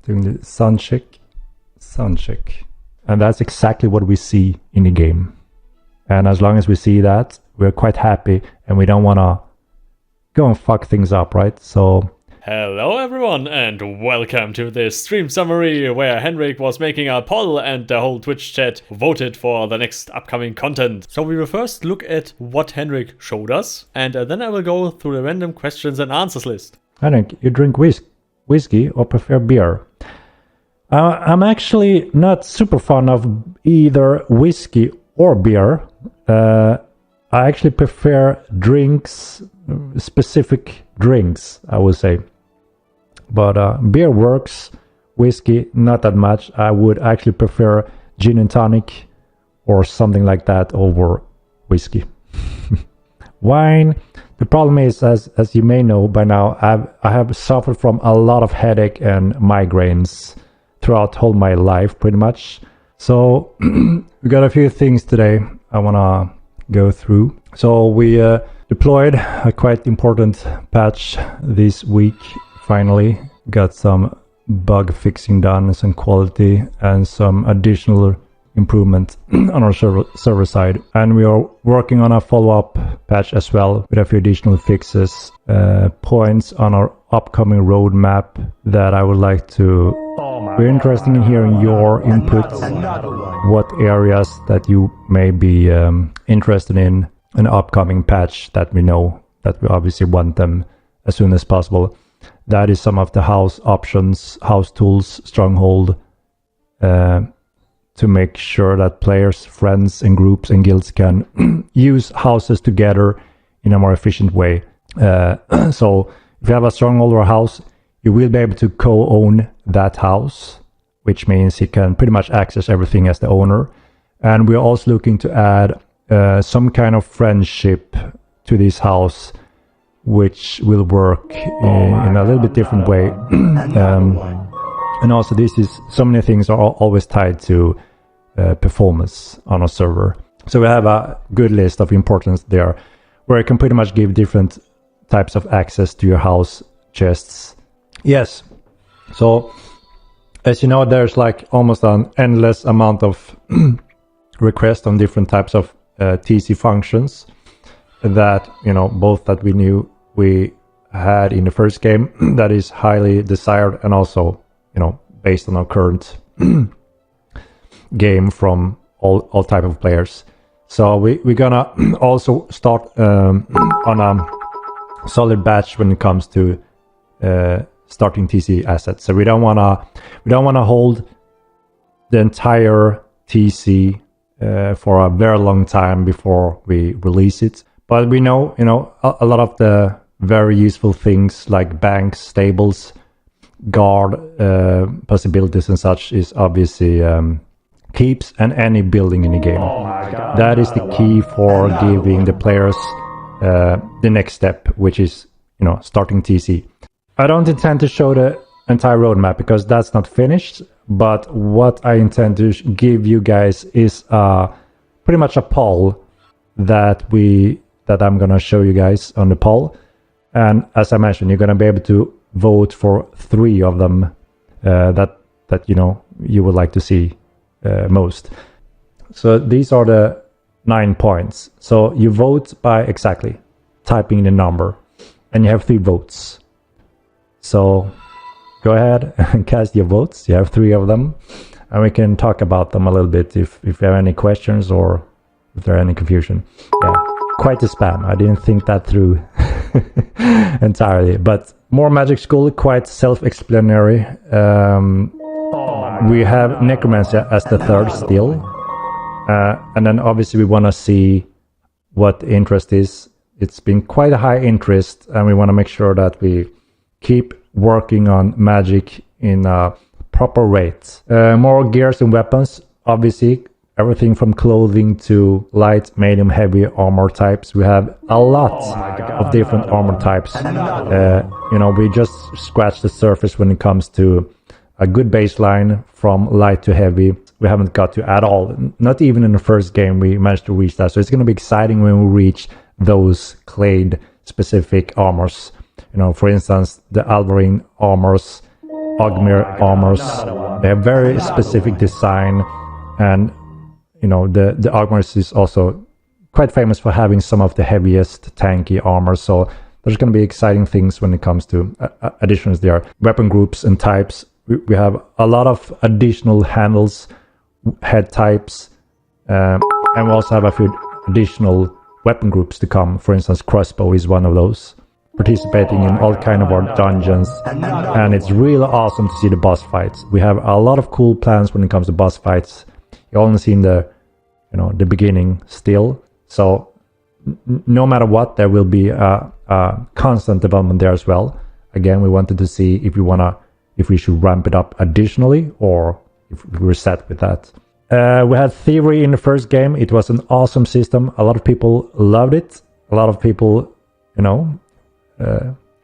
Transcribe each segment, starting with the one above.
doing the sound check. And that's exactly what we see in the game. And as long as we see that, we're quite happy, and we don't want to go and fuck things up, right? So hello everyone, and welcome to this stream summary where Henrik was making a poll and the whole Twitch chat voted for the next upcoming content. So we will first look at what Henrik showed us, and then I will go through the random questions and answers list. Henrik, you drink whiskey or prefer beer? I'm actually not super fond of either whiskey or beer. I actually prefer drinks, specific drinks, I would say. But beer works, whiskey, not that much. I would actually prefer gin and tonic or something like that over whiskey. Wine, the problem is, as you may know by now, I have suffered from a lot of headache and migraines throughout whole my life, pretty much. So we got a few things today I want to go through. So we deployed a quite important patch this week. Finally got some bug fixing done, some quality and some additional improvement on our server side, and we are working on a follow-up patch as well with a few additional fixes, points on our upcoming roadmap that I would like to. We're interested in hearing your input, what areas that you may be interested in an upcoming patch that we know that we obviously want them as soon as possible. That is some of the house options, house tools, stronghold, to make sure that players, friends and groups and guilds can use houses together in a more efficient way. So if you have a stronghold or a house, you will be able to co-own that house, which means you can pretty much access everything as the owner. And we're also looking to add some kind of friendship to this house, which will work in a little bit different way. And also so many things are always tied to performance on a server. So we have a good list of importance there, where you can pretty much give different types of access to your house chests. Yes, so as you know, there's like almost an endless amount of requests on different types of TC functions that, you know, both that we knew we had in the first game that is highly desired, and also, you know, based on our current game from all type of players. So we're gonna also start on a solid batch when it comes to starting TC assets. So we don't wanna hold the entire TC for a very long time before we release it. But we know, you know, a lot of the very useful things like banks, stables, guard possibilities and such is obviously keeps and any building in the game. That is the key for giving the players the next step, which is, you know, starting TC. I don't intend to show the entire roadmap because that's not finished, but what I intend to give you guys is pretty much a poll that I'm gonna show you guys on the poll. And as I mentioned, you're gonna be able to vote for 3 of them that you know you would like to see most. So these are the 9 points. So you vote by exactly typing the number, and you have 3 votes. So go ahead and cast your votes. You have 3 of them, and we can talk about them a little bit if you have any questions or if there are any confusion. Yeah, quite a spam. I didn't think that through entirely, but more Magic School, quite self-explanatory. We have Necromancy as the 3rd still, and then obviously we want to see what the interest is. It's been quite a high interest, and we want to make sure that we keep working on Magic in a proper rate. More gears and weapons, obviously. Everything from clothing to light, medium, heavy armor types. We have a lot of different armor types. You know, we just scratched the surface when it comes to a good baseline from light to heavy. We haven't got to at all. Not even in the first game we managed to reach that. So it's going to be exciting when we reach those clade specific armors. You know, for instance, the Alvarine armors Ogmir armors. They have very specific design, and you know the Ogmir is also quite famous for having some of the heaviest tanky armor. So there's going to be exciting things when it comes to additions there. Weapon groups and types. We have a lot of additional handles, head types, and we also have a few additional weapon groups to come. For instance, crossbow is one of those. Participating in all kind of our dungeons, and it's really awesome to see the boss fights. We have a lot of cool plans when it comes to boss fights. You only seen the beginning still, so no matter what, there will be a constant development there as well. Again, we wanted to see if we should ramp it up additionally, or if we're set with that. We had Thievery in the first game. It was an awesome system. A lot of people loved it. A lot of people,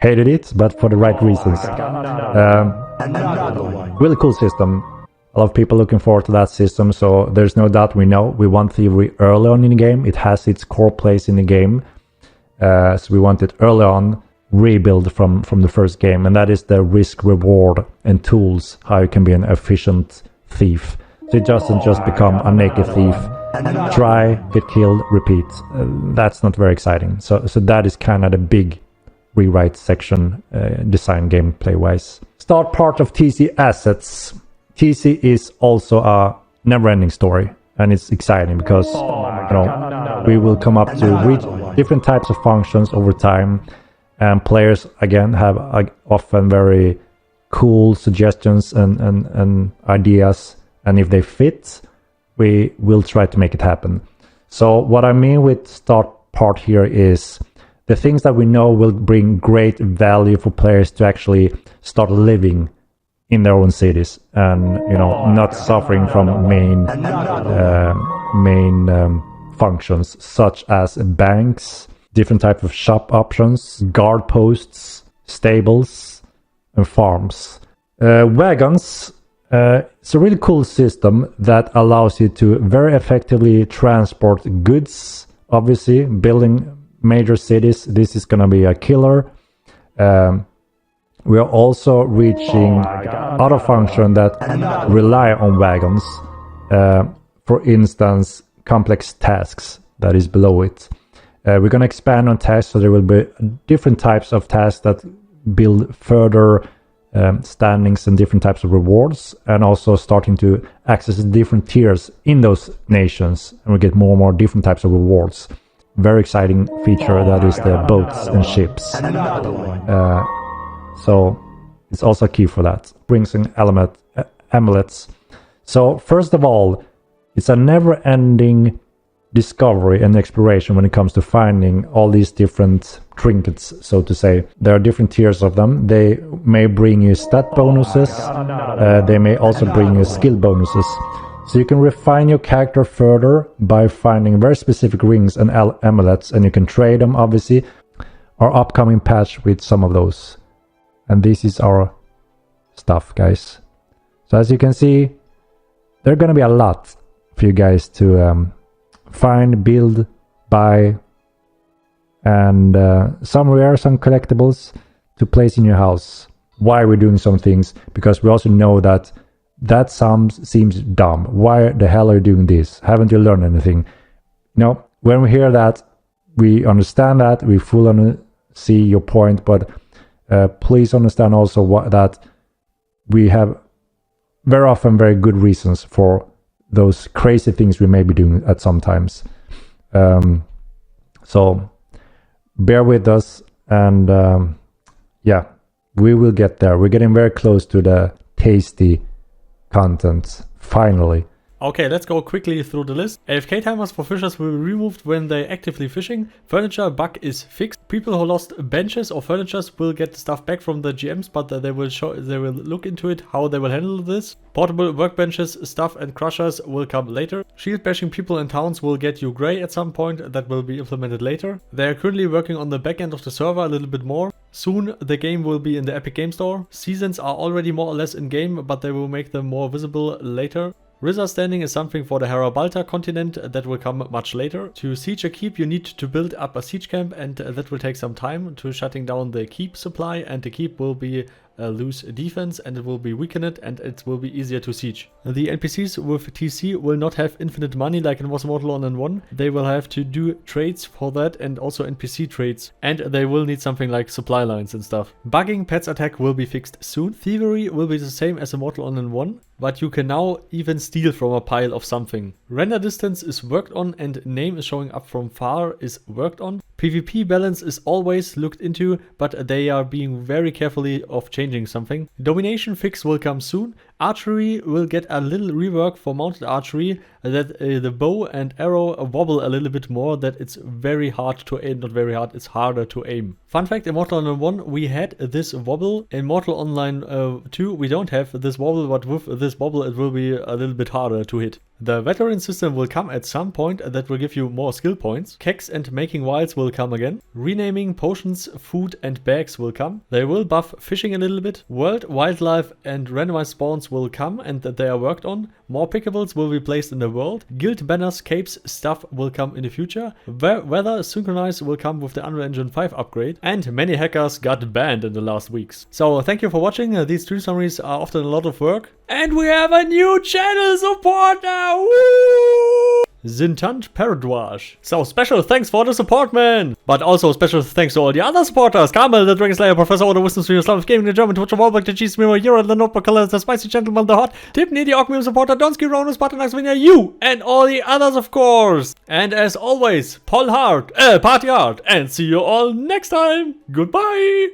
hated it, but for the right reasons. Really cool system. A lot of people looking forward to that system, so there's no doubt we want Thievery early on in the game. It has its core place in the game, so we want it early on, rebuild from the first game, and that is the risk, reward, and tools, how you can be an efficient thief. So it doesn't just become a naked thief, try, get killed, repeat. That's not very exciting. So that is kind of the big rewrite section, design gameplay wise. Start part of TC assets. TC is also a never-ending story, and it's exciting because we will come up to reach different types of functions over time, and players again have often very cool suggestions and ideas, and if they fit, we will try to make it happen. So what I mean with start part here is the things that we know will bring great value for players to actually start living in their own cities, and not suffering from main functions such as banks, different type of shop options, guard posts, stables, and farms. Wagons. It's a really cool system that allows you to very effectively transport goods. Obviously, building major cities, this is going to be a killer. We are also reaching other functions that rely on wagons. For instance, complex tasks that is below it. We're going to expand on tasks, so there will be different types of tasks that build further standings and different types of rewards, and also starting to access different tiers in those nations, and we get more and more different types of rewards. Very exciting feature, that is the boats and ships. So it's also key for that. Brings in amulets. So first of all, it's a never-ending discovery and exploration when it comes to finding all these different trinkets, so to say. There are different tiers of them. They may bring you stat bonuses. They may also bring you skill bonuses. So you can refine your character further by finding very specific rings and amulets, and you can trade them, obviously. Our upcoming patch with some of those. And this is our stuff, guys. So as you can see, there are going to be a lot for you guys to find, build, buy, and some rare, some collectibles to place in your house. Why we're doing some things? Because we also know that seems dumb. Why the hell are you doing this? Haven't you learned anything? No, when we hear that, we understand that, we fully see your point, but please understand also that we have very often very good reasons for those crazy things we may be doing at some times. So bear with us, and we will get there. We're getting very close to the tasty content, finally. Okay, let's go quickly through the list. AFK timers for fishers will be removed when they're actively fishing. Furniture bug is fixed. People who lost benches or furnitures will get the stuff back from the GMs, but they will look into it how they will handle this. Portable workbenches, stuff, and crushers will come later. Shield bashing people in towns will get you grey at some point. That will be implemented later. They are currently working on the back end of the server a little bit more. Soon the game will be in the Epic Game Store. Seasons are already more or less in game, but they will make them more visible later. River standing is something for the Harabalta continent that will come much later. To siege a keep, you need to build up a siege camp, and that will take some time to shutting down the keep supply, and the keep will be lose defense and it will be weakened and it will be easier to siege. The NPCs with TC will not have infinite money like in was Mortal Online 1. They will have to do trades for that and also NPC trades, and they will need something like supply lines and stuff. Bugging pets attack will be fixed soon. Thievery will be the same as in Mortal Online 1, but you can now even steal from a pile of something. Render distance is worked on and name is showing up from far is worked on. PvP balance is always looked into, but they are being very carefully of changing something. Domination fix will come soon. Archery will get a little rework for mounted archery, that the bow and arrow wobble a little bit more, that it's very hard to aim, not very hard, it's harder to aim. Fun fact, in Mortal Online 1 we had this wobble, in Mortal Online 2 we don't have this wobble, but with this wobble it will be a little bit harder to hit. The veteran system will come at some point that will give you more skill points. Kegs and making wilds will come again. Renaming potions, food and bags will come. They will buff fishing a little bit. World, wildlife and randomized spawns will come and that they are worked on. More pickables will be placed in the world. Guild banners, capes, stuff will come in the future. Weather synchronize will come with the Unreal Engine 5 upgrade. And many hackers got banned in the last weeks. So thank you for watching. These stream summaries are often a lot of work. And we have a new channel supporter! Woo! Zintant Paradouage. So special thanks for the support, man! But also special thanks to all the other supporters. Carmel, the Dragon Slayer, Professor Odo, Wisdom Streamer, Slavic Gaming, the German, Twitcher, Wallback, the Cheese Mirror, Euro, the Notebook Color, the Spicy Gentleman, the Hot, Tiffany, the Ogmium supporter, Donsky, Ronus, Spartanax, Vinja, you, and all the others, of course. And as always, party hard, and see you all next time. Goodbye!